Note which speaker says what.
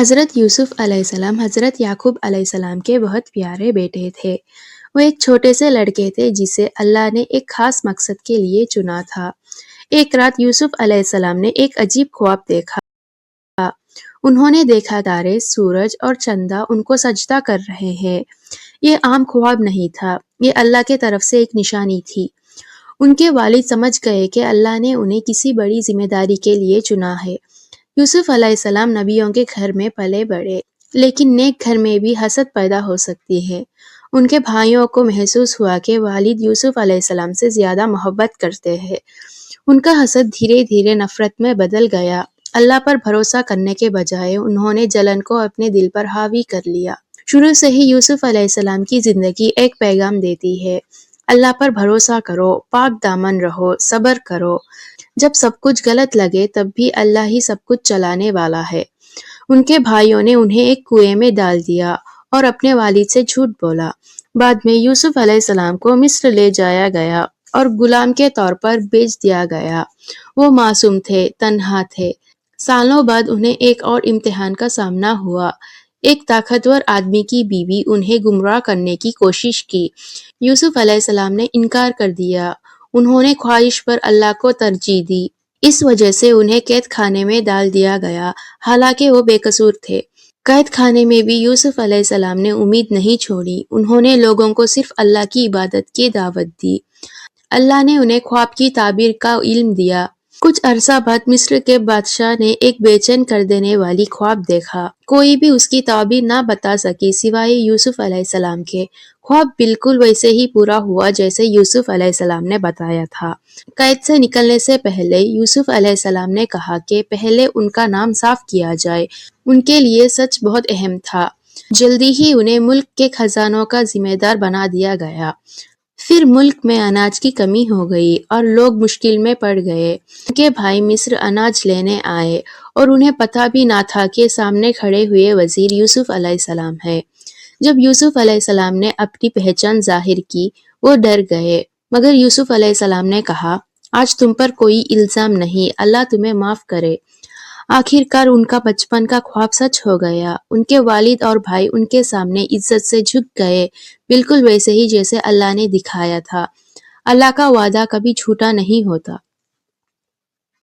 Speaker 1: حضرت یوسف علیہ السلام حضرت یعقوب علیہ السلام کے بہت پیارے بیٹے تھے۔ وہ ایک چھوٹے سے لڑکے تھے جسے اللہ نے ایک خاص مقصد کے لیے چنا تھا۔ ایک رات یوسف علیہ السلام نے ایک عجیب خواب دیکھا۔ انہوں نے دیکھا تارے، سورج اور چندہ ان کو سجدہ کر رہے ہیں۔ یہ عام خواب نہیں تھا، یہ اللہ کے طرف سے ایک نشانی تھی۔ ان کے والد سمجھ گئے کہ اللہ نے انہیں کسی بڑی ذمہ داری کے لیے چنا ہے۔ یوسف علیہ السلام نبیوں کے گھر میں پلے بڑھے، لیکن نیک گھر میں بھی حسد پیدا ہو سکتی ہے۔ ان کے بھائیوں کو محسوس ہوا کہ والد یوسف علیہ السلام سے زیادہ محبت کرتے ہیں۔ ان کا حسد دھیرے دھیرے نفرت میں بدل گیا۔ اللہ پر بھروسہ کرنے کے بجائے انہوں نے جلن کو اپنے دل پر حاوی کر لیا۔ شروع سے ہی یوسف علیہ السلام کی زندگی ایک پیغام دیتی ہے: اللہ پر بھروسہ کرو، پاک دامن رہو، صبر کرو۔ جب سب کچھ غلط لگے تب بھی اللہ ہی سب کچھ چلانے والا ہے۔ ان کے بھائیوں نے انہیں ایک کنویں میں ڈال دیا اور اپنے والد سے جھوٹ بولا۔ بعد میں یوسف علیہ السلام کو مصر لے جایا گیا اور غلام کے طور پر بیچ دیا گیا۔ وہ معصوم تھے، تنہا تھے۔ سالوں بعد انہیں ایک اور امتحان کا سامنا ہوا۔ ایک طاقتور آدمی کی بیوی انہیں گمراہ کرنے کی کوشش کی۔ یوسف علیہ السلام نے انکار کر دیا۔ انہوں نے خواہش پر اللہ کو ترجیح دی۔ اس وجہ سے انہیں قید خانے میں ڈال دیا گیا، حالانکہ وہ بے قصور تھے۔ قید خانے میں بھی یوسف علیہ السلام نے امید نہیں چھوڑی۔ انہوں نے لوگوں کو صرف اللہ کی عبادت کی دعوت دی۔ اللہ نے انہیں خواب کی تعبیر کا علم دیا۔ کچھ عرصہ بعد مصر کے بادشاہ نے ایک بے چین کر دینے والی خواب دیکھا۔ کوئی بھی اس کی تعبیر نہ بتا سکی سوائے یوسف علیہ السلام کے۔ خواب بالکل ویسے ہی پورا ہوا جیسے یوسف علیہ السلام نے بتایا تھا۔ قید سے نکلنے سے پہلے یوسف علیہ السلام نے کہا کہ پہلے ان کا نام صاف کیا جائے۔ ان کے لیے سچ بہت اہم تھا۔ جلدی ہی انہیں ملک کے خزانوں کا ذمہ دار بنا دیا گیا۔ پھر ملک میں اناج کی کمی ہو گئی اور لوگ مشکل میں پڑ گئے۔ ان کے بھائی مصر اناج لینے آئے اور انہیں پتہ بھی نہ تھا کہ سامنے کھڑے ہوئے وزیر یوسف علیہ السلام ہے۔ جب یوسف علیہ السلام نے اپنی پہچان ظاہر کی، وہ ڈر گئے، مگر یوسف علیہ السلام نے کہا: آج تم پر کوئی الزام نہیں، اللہ تمہیں معاف کرے۔ آخر کار ان کا بچپن کا خواب سچ ہو گیا۔ ان کے والد اور بھائی ان کے سامنے عزت سے جھک گئے، بالکل ویسے ہی جیسے اللہ نے دکھایا تھا۔ اللہ کا وعدہ کبھی جھوٹا نہیں ہوتا۔